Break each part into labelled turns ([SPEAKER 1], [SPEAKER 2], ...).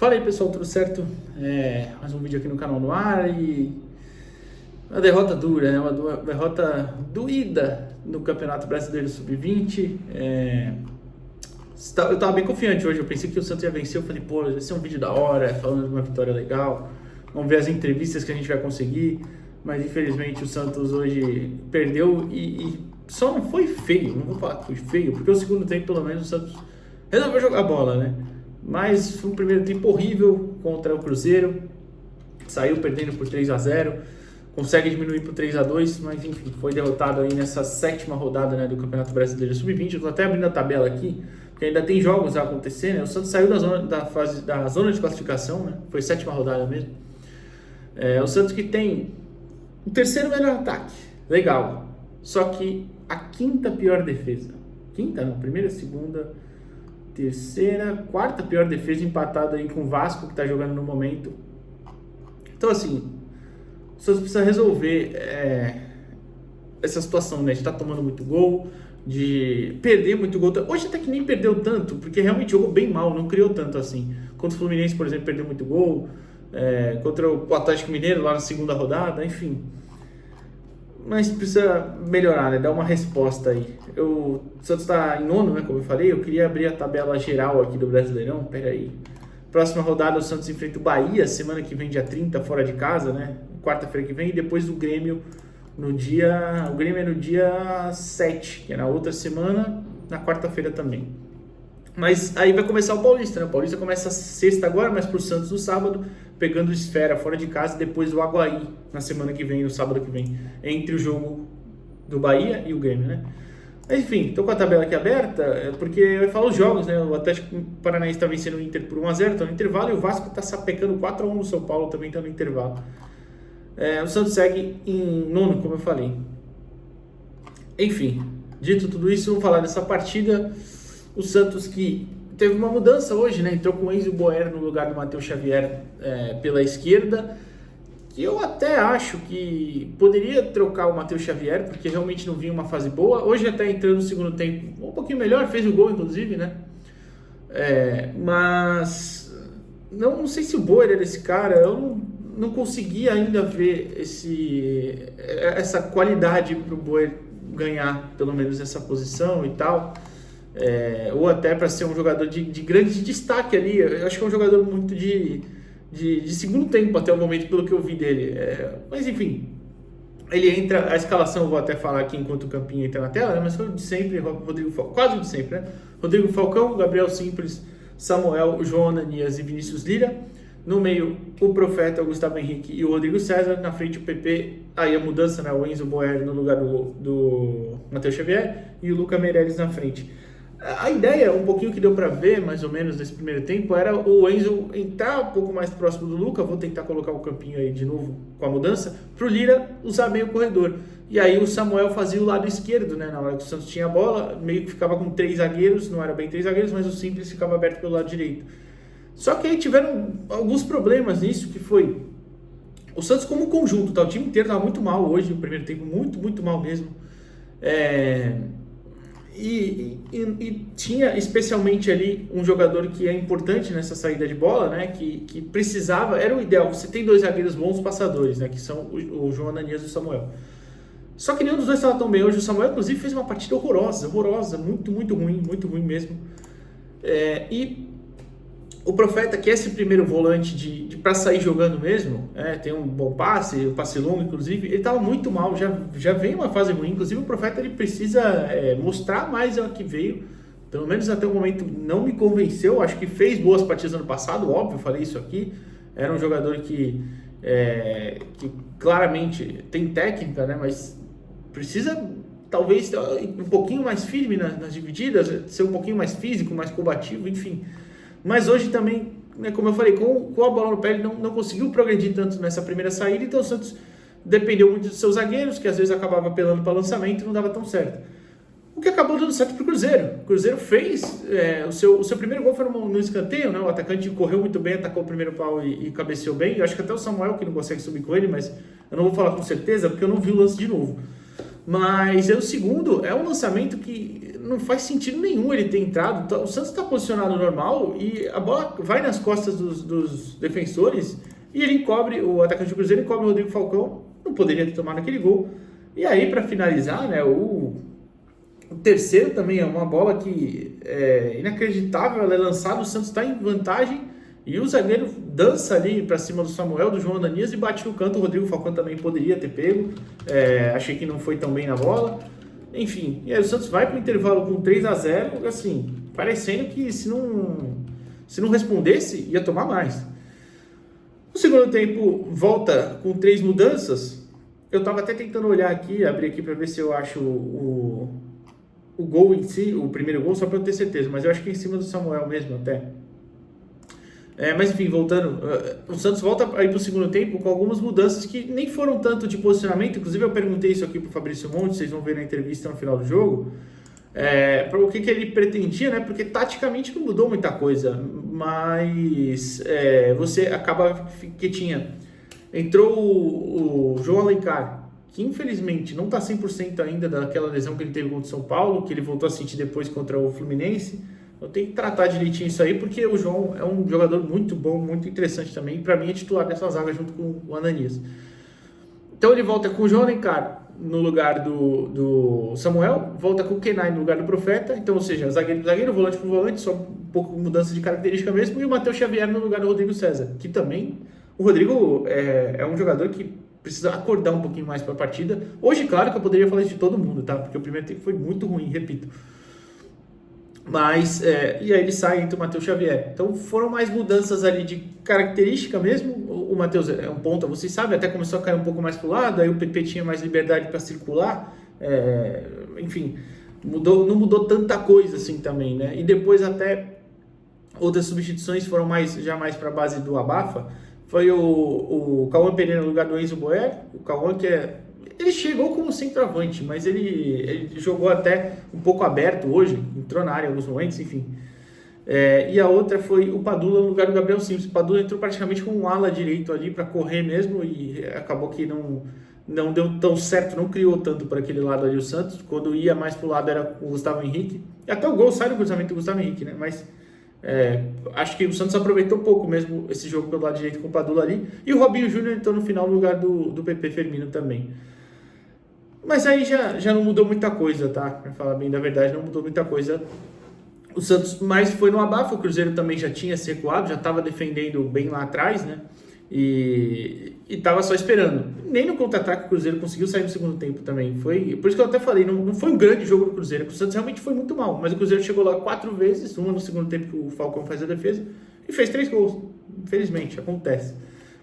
[SPEAKER 1] Fala aí pessoal, tudo certo? Mais um vídeo aqui no canal no ar e uma derrota dura, né? Uma derrota doída no Campeonato Brasileiro Sub-20. Eu tava bem confiante hoje, eu pensei que o Santos ia vencer, eu falei, pô, vai ser um vídeo da hora, falando de uma vitória legal, vamos ver as entrevistas que a gente vai conseguir, mas infelizmente o Santos hoje perdeu e só não foi feio, não vou falar que foi feio, porque o segundo tempo pelo menos o Santos resolveu jogar bola, né? Mas foi um primeiro tempo horrível contra o Cruzeiro, saiu perdendo por 3-0, consegue diminuir por 3-2, mas enfim, foi derrotado aí nessa sétima rodada, né, do Campeonato Brasileiro Sub-20. Eu tô até abrindo a tabela aqui, porque ainda tem jogos a acontecer, né? O Santos saiu da zona de classificação, né? Foi sétima rodada mesmo. O Santos que tem o terceiro melhor ataque, legal, só que a quinta pior defesa. Quinta não, primeira, segunda, terceira, quarta pior defesa, empatada aí com o Vasco, que tá jogando no momento. Então assim, o Santos precisa resolver essa situação, né? De estar tomando muito gol, de perder muito gol. Hoje até que nem perdeu tanto, porque realmente jogou bem mal, não criou tanto assim. Contra o Fluminense, por exemplo, perdeu muito gol. Contra o Atlético Mineiro, lá na segunda rodada, enfim. Mas precisa melhorar, né? Dar uma resposta aí. O Santos está em nono, né? Como eu falei, eu queria abrir a tabela geral aqui do Brasileirão. Pera aí. Próxima rodada o Santos enfrenta o Bahia, semana que vem, dia 30, fora de casa, né? Quarta-feira que vem, e depois o Grêmio no dia... O Grêmio é no dia 7, que é na outra semana, na quarta-feira também. Mas aí vai começar o Paulista, né? O Paulista começa sexta agora, mas pro Santos no sábado, pegando o Esfera fora de casa, e depois o Aguaí na semana que vem, no sábado que vem, entre o jogo do Bahia e o Grêmio, né? Mas enfim, tô com a tabela aqui aberta, porque vai falar os jogos, né? O Atlético Paranaense tá vencendo o Inter por 1-0, tá no intervalo, e o Vasco tá sapecando 4-1 no São Paulo, também tá no intervalo. O Santos segue em nono, como eu falei. Enfim, dito tudo isso, vamos falar dessa partida. O Santos que teve uma mudança hoje, né? Entrou com o Enzo Boer no lugar do Matheus Xavier pela esquerda. Que eu até acho que poderia trocar o Matheus Xavier, porque realmente não vinha uma fase boa. Hoje até entrando no segundo tempo um pouquinho melhor, fez o gol inclusive, né? Mas não sei se o Boer era esse cara. Eu não consegui ainda ver essa qualidade para o Boer ganhar pelo menos essa posição e tal. Ou até para ser um jogador de grande destaque ali. Eu acho que é um jogador muito de segundo tempo até o momento, pelo que eu vi dele. Mas enfim, ele entra, a escalação eu vou até falar aqui enquanto o Campinho entra na tela, né? Mas foi de sempre, Rodrigo Falcão, quase de sempre, né? Rodrigo Falcão, Gabriel Simples, Samuel, João Ananias e Vinícius Lira. No meio, o Profeta, o Gustavo Henrique e o Rodrigo César. Na frente, o PP, aí a mudança, né? O Enzo Boer no lugar do Matheus Xavier e o Luca Meireles na frente. A ideia, um pouquinho que deu para ver, mais ou menos, nesse primeiro tempo, era o Enzo entrar um pouco mais próximo do Luca. Vou tentar colocar o Campinho aí de novo com a mudança, pro Lira usar meio o corredor. E aí o Samuel fazia o lado esquerdo, né? Na hora que o Santos tinha a bola, meio que ficava com 3 zagueiros, não era bem 3 zagueiros, mas o Simples ficava aberto pelo lado direito. Só que aí tiveram alguns problemas nisso, que foi o Santos como conjunto, tá? O time inteiro estava muito mal hoje, no primeiro tempo, muito, muito mal mesmo. E tinha especialmente ali um jogador que é importante nessa saída de bola, né? Que precisava, era o ideal. Você tem 2 zagueiros bons passadores, né? Que são o João Ananias e o Samuel. Só que nenhum dos dois estava tão bem hoje. O Samuel, inclusive, fez uma partida horrorosa, muito, muito ruim mesmo. E o Profeta, que é esse primeiro volante para sair jogando mesmo, tem um bom passe, um passe longo, inclusive, ele estava muito mal, já vem uma fase ruim. Inclusive o Profeta ele precisa mostrar mais o que veio, pelo menos até o momento não me convenceu. Acho que fez boas partidas ano passado, óbvio, falei isso aqui, era um jogador que claramente tem técnica, né, mas precisa talvez um pouquinho mais firme nas divididas, ser um pouquinho mais físico, mais combativo, enfim. Mas hoje também, né, como eu falei, com a bola no pé, ele não conseguiu progredir tanto nessa primeira saída. Então o Santos dependeu muito dos seus zagueiros, que às vezes acabava apelando para lançamento e não dava tão certo. O que acabou dando certo para o Cruzeiro. O Cruzeiro fez o seu primeiro gol foi no escanteio, né? O atacante correu muito bem, atacou o primeiro pau e cabeceou bem. Eu acho que até o Samuel que não consegue subir com ele, mas eu não vou falar com certeza porque eu não vi o lance de novo. Mas o segundo é um lançamento que não faz sentido nenhum ele ter entrado. O Santos está posicionado normal e a bola vai nas costas dos defensores e ele encobre, o atacante do Cruzeiro encobre o Rodrigo Falcão, não poderia ter tomado aquele gol. E aí, para finalizar, né, o terceiro também é uma bola que é inacreditável, ela é lançada, o Santos está em vantagem e o zagueiro dança ali para cima do Samuel, do João Ananias e bate no canto. O Rodrigo Falcão também poderia ter pego, achei que não foi tão bem na bola. Enfim, e aí o Santos vai para o intervalo com 3-0, assim, parecendo que se não respondesse, ia tomar mais. No segundo tempo, volta com 3 mudanças. Eu estava até tentando olhar aqui, abrir aqui para ver se eu acho o gol em si, o primeiro gol, só para eu ter certeza, mas eu acho que é em cima do Samuel mesmo até. Mas enfim, voltando, o Santos volta aí para o segundo tempo com algumas mudanças que nem foram tanto de posicionamento. Inclusive eu perguntei isso aqui para o Fabrício Monte, vocês vão ver na entrevista no final do jogo, para o que ele pretendia, né? Porque taticamente não mudou muita coisa, mas você acaba que entrou o João Alencar, que infelizmente não está 100% ainda daquela lesão que ele teve contra o São Paulo, que ele voltou a sentir depois contra o Fluminense. Eu tenho que tratar direitinho isso aí, porque o João é um jogador muito bom, muito interessante também. Para mim é titular dessa zaga junto com o Ananias. Então ele volta com o João Alencar no lugar do Samuel, volta com o Kenai no lugar do Profeta. Então, ou seja, zagueiro, volante por volante, só um pouco de mudança de característica mesmo. E o Matheus Xavier no lugar do Rodrigo César, que também... O Rodrigo é um jogador que precisa acordar um pouquinho mais para a partida. Hoje, claro que eu poderia falar isso de todo mundo, tá? Porque o primeiro tempo foi muito ruim, repito. Mas, e aí ele sai entre o Matheus Xavier. Então foram mais mudanças ali de característica mesmo. O Matheus é um ponta, vocês sabem, até começou a cair um pouco mais pro lado, aí o PP tinha mais liberdade para circular. Enfim, não mudou tanta coisa assim também, né? E depois até outras substituições foram já mais para a base do Abafa. Foi o Cauã Pereira no lugar do Enzo Boer. O Cauã ele chegou como centroavante, mas ele jogou até um pouco aberto hoje, entrou na área em alguns momentos, enfim. E a outra foi o Padula no lugar do Gabriel Simples. O Padula entrou praticamente com um ala direito ali para correr mesmo e acabou que não deu tão certo, não criou tanto para aquele lado ali o Santos. Quando ia mais para o lado era o Gustavo Henrique. E até o gol sai do cruzamento do Gustavo Henrique, né? Mas acho que o Santos aproveitou pouco mesmo esse jogo pelo lado direito com o Padula ali. E o Robinho Júnior entrou no final no lugar do PP Firmino também. Mas aí já não mudou muita coisa, tá? Pra falar bem da verdade, não mudou muita coisa. O Santos mais foi no abafa, o Cruzeiro também já tinha se recuado, já estava defendendo bem lá atrás, né? E estava só esperando. Nem no contra-ataque o Cruzeiro conseguiu sair no segundo tempo também. Por isso que eu até falei, não foi um grande jogo do Cruzeiro, o Santos realmente foi muito mal, mas o Cruzeiro chegou lá 4 vezes, uma no segundo tempo que o Falcão faz a defesa, e fez 3 gols. Infelizmente, acontece.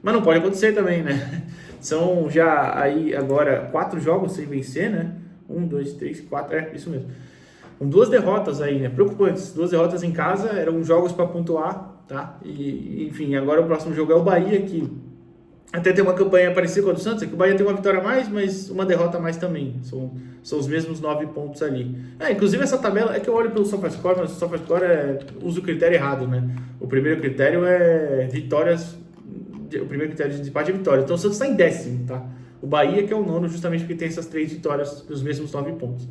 [SPEAKER 1] Mas não pode acontecer também, né? São já aí agora 4 jogos sem vencer, né? 1, 2, 3, 4, isso mesmo. Com 2 derrotas aí, né? Preocupantes. 2 derrotas em casa, eram jogos para pontuar, tá? E enfim, agora o próximo jogo é o Bahia, que até tem uma campanha parecida com a do Santos, é que o Bahia tem uma vitória a mais, mas uma derrota a mais também. São os mesmos 9 pontos ali. Inclusive essa tabela, é que eu olho pelo SofaScore, mas o SofaScore usa o critério errado, né? O primeiro critério é vitórias. O primeiro critério de desempate é vitória. Então o Santos está em 10º, tá? O Bahia que é o 9º, justamente porque tem essas 3 vitórias dos mesmos 9 pontos.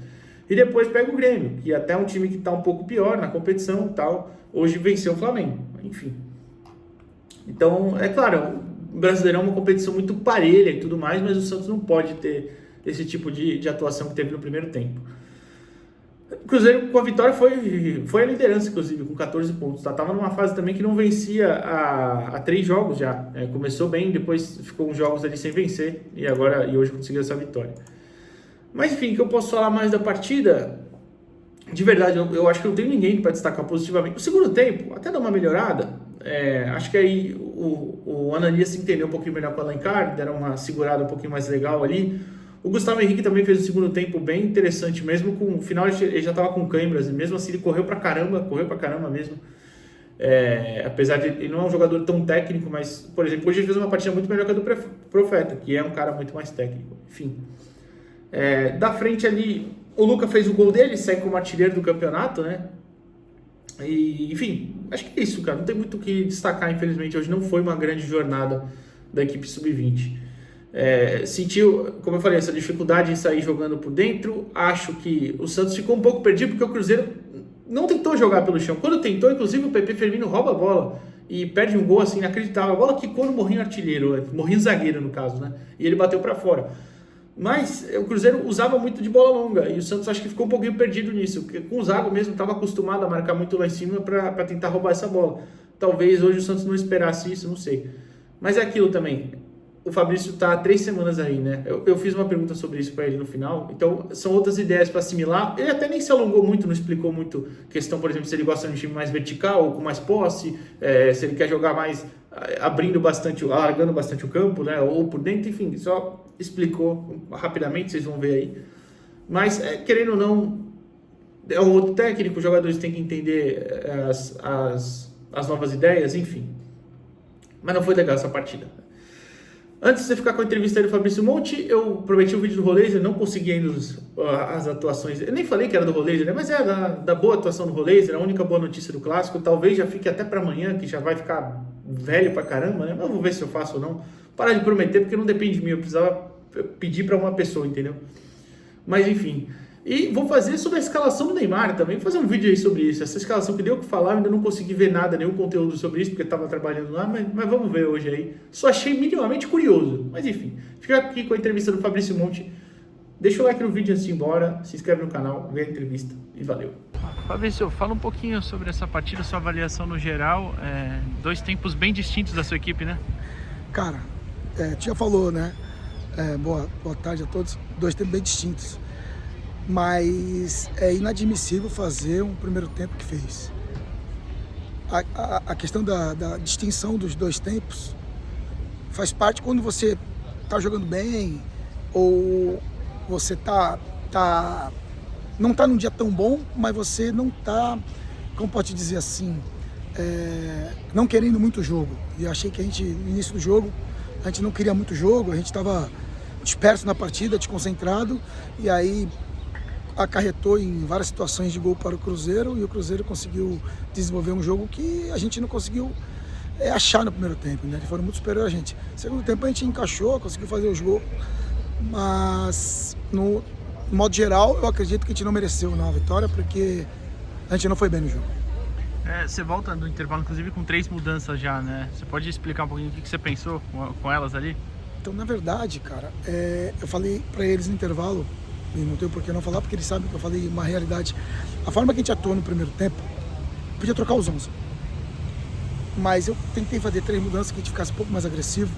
[SPEAKER 1] E depois pega o Grêmio, que até é um time que está um pouco pior na competição e tal. Hoje venceu o Flamengo, enfim. Então, é claro, o Brasileirão é uma competição muito parelha e tudo mais, mas o Santos não pode ter esse tipo de atuação que teve no primeiro tempo. O Cruzeiro com a vitória foi a liderança, inclusive, com 14 pontos. Estava numa fase também que não vencia há 3 jogos já. Começou bem, depois ficou uns jogos ali sem vencer e hoje conseguiu essa vitória. Mas enfim, o que eu posso falar mais da partida? De verdade, eu acho que não tem ninguém para destacar positivamente. No segundo tempo, até dá uma melhorada. Acho que aí o Ananias se entendeu um pouquinho melhor com o Alencar, deram uma segurada um pouquinho mais legal ali. O Gustavo Henrique também fez o segundo tempo bem interessante, mesmo com o final ele já estava com câimbras, e mesmo assim ele correu pra caramba mesmo. Apesar de ele não é um jogador tão técnico, mas, por exemplo, hoje ele fez uma partida muito melhor que a do Profeta, que é um cara muito mais técnico. Enfim, da frente ali, o Luca fez o gol dele, segue como artilheiro do campeonato, né? E, enfim, acho que é isso, cara. Não tem muito o que destacar, infelizmente. Hoje não foi uma grande jornada da equipe sub-20. Sentiu, como eu falei, essa dificuldade em sair jogando por dentro. Acho que o Santos ficou um pouco perdido porque o Cruzeiro não tentou jogar pelo chão. Quando tentou, inclusive, o PP Firmino rouba a bola e perde um gol assim inacreditável. A bola quicou no Morrinho artilheiro, Morrinho zagueiro no caso, né? E ele bateu para fora. Mas o Cruzeiro usava muito de bola longa e o Santos acho que ficou um pouquinho perdido nisso, porque com o Zago mesmo estava acostumado a marcar muito lá em cima para tentar roubar essa bola. Talvez hoje o Santos não esperasse isso, não sei. Mas é aquilo também. O Fabrício está há 3 semanas aí, né? Eu fiz uma pergunta sobre isso para ele no final. Então, são outras ideias para assimilar. Ele até nem se alongou muito, não explicou muito questão, por exemplo, se ele gosta de um time mais vertical ou com mais posse, se ele quer jogar mais abrindo bastante, alargando bastante o campo, né? Ou por dentro, enfim, só explicou rapidamente, vocês vão ver aí. Mas, querendo ou não, é um outro técnico, os jogadores têm que entender as novas ideias, enfim. Mas não foi legal essa partida. Antes de você ficar com a entrevista aí do Fabrício Monte, eu prometi o vídeo do Roleiser, não consegui ainda as atuações. Eu nem falei que era do Roleiser, né? Mas da boa atuação do Roleiser, a única boa notícia do Clássico. Talvez já fique até para amanhã, que já vai ficar velho pra caramba, né? Mas eu vou ver se eu faço ou não. Parar de prometer, porque não depende de mim, eu precisava pedir para uma pessoa, entendeu? Mas enfim. E vou fazer sobre a escalação do Neymar também, vou fazer um vídeo aí sobre isso. Essa escalação que deu o que falar, eu ainda não consegui ver nada, nenhum conteúdo sobre isso, porque estava trabalhando lá, mas vamos ver hoje aí. Só achei minimamente curioso, mas enfim. Fica aqui com a entrevista do Fabrício Monte. Deixa o like no vídeo antes de ir embora, se inscreve no canal, vê a entrevista e valeu. Fabrício, fala um pouquinho sobre essa partida, sua avaliação no geral. 2 tempos bem distintos da sua equipe, né?
[SPEAKER 2] Cara, tu já falou, né? Boa tarde a todos. 2 tempos bem distintos. Mas é inadmissível fazer um primeiro tempo que fez. A questão da distinção dos 2 tempos faz parte quando você está jogando bem ou você não está num dia tão bom, mas você não está, como pode dizer assim, não querendo muito jogo. E eu achei que no início do jogo, a gente não queria muito jogo, a gente estava disperso na partida, desconcentrado, e aí acarretou em várias situações de gol para o Cruzeiro, e o Cruzeiro conseguiu desenvolver um jogo que a gente não conseguiu achar no primeiro tempo, né? Eles foram muito superiores a gente. No segundo tempo a gente encaixou, conseguiu fazer os gols, mas no modo geral eu acredito que a gente não mereceu uma vitória, porque a gente não foi bem no jogo.
[SPEAKER 1] Você volta no intervalo, inclusive, com 3 mudanças já, né? Você pode explicar um pouquinho o que você pensou com elas ali?
[SPEAKER 2] Então, na verdade, cara, eu falei para eles no intervalo, e não tenho por que não falar, porque eles sabem que eu falei uma realidade. A forma que a gente atuou no primeiro tempo, podia trocar os 11. Mas eu tentei fazer 3 mudanças que a gente ficasse um pouco mais agressivo,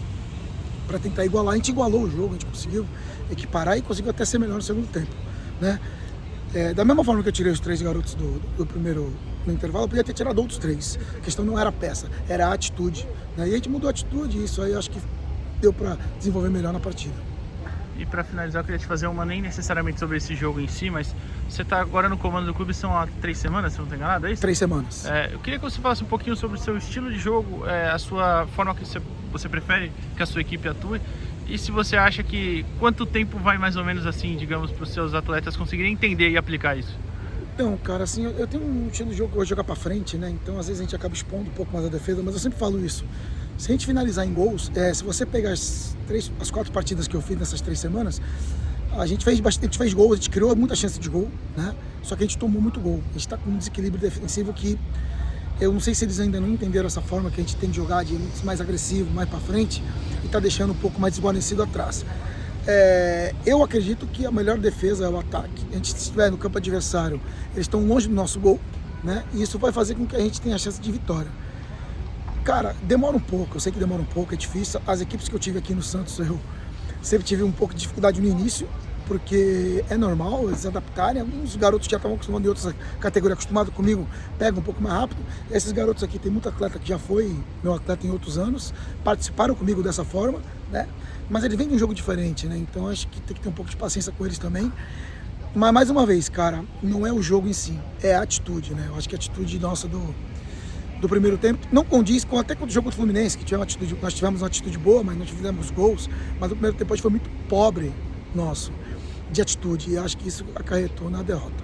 [SPEAKER 2] para tentar igualar. A gente igualou o jogo, a gente conseguiu equiparar e conseguiu até ser melhor no segundo tempo, né? Da mesma forma que eu tirei os 3 garotos do primeiro no intervalo, eu podia ter tirado outros 3. A questão não era a peça, era a atitude, né? E a gente mudou a atitude, e isso aí eu acho que deu para desenvolver melhor na partida.
[SPEAKER 1] E para finalizar, eu queria te fazer uma, nem necessariamente sobre esse jogo em si, mas você está agora no comando do clube, são há 3 semanas, se não estou enganado, é isso?
[SPEAKER 2] 3 semanas.
[SPEAKER 1] Eu queria que você falasse um pouquinho sobre o seu estilo de jogo, a sua forma que você prefere que a sua equipe atue, e se você acha que quanto tempo vai mais ou menos assim, digamos, para os seus atletas conseguirem entender e aplicar isso?
[SPEAKER 2] Então, cara, assim, eu tenho um estilo de jogo que eu vou jogar para frente, né? Então, às vezes a gente acaba expondo um pouco mais a defesa, mas eu sempre falo isso. Se a gente finalizar em gols, se você pegar as 4 partidas que eu fiz nessas 3 semanas, a gente fez gols, a gente criou muita chance de gol, né? Só que a gente tomou muito gol. A gente está com um desequilíbrio defensivo que eu não sei se eles ainda não entenderam essa forma que a gente tem de jogar, de muito mais agressivo, mais para frente, e está deixando um pouco mais desguarnecido atrás. Eu acredito que a melhor defesa é o ataque. A gente, se estiver no campo adversário, eles estão longe do nosso gol, né? E isso vai fazer com que a gente tenha a chance de vitória. Cara, demora um pouco, eu sei que demora um pouco, é difícil. As equipes que eu tive aqui no Santos, eu sempre tive um pouco de dificuldade no início, porque é normal eles se adaptarem. Alguns garotos já estavam acostumados em outras categorias, acostumados comigo, pegam um pouco mais rápido. Esses garotos aqui, tem muito atleta que já foi meu atleta em outros anos, participaram comigo dessa forma, né? Mas eles vêm de um jogo diferente, né? Então acho que tem que ter um pouco de paciência com eles também. Mas mais uma vez, cara, não é o jogo em si, é a atitude, né? Eu acho que a atitude nossa do primeiro tempo não condiz até com o jogo do Fluminense, que nós tivemos uma atitude boa, mas não tivemos gols, mas o primeiro tempo foi muito pobre nosso de atitude, e acho que isso acarretou na derrota.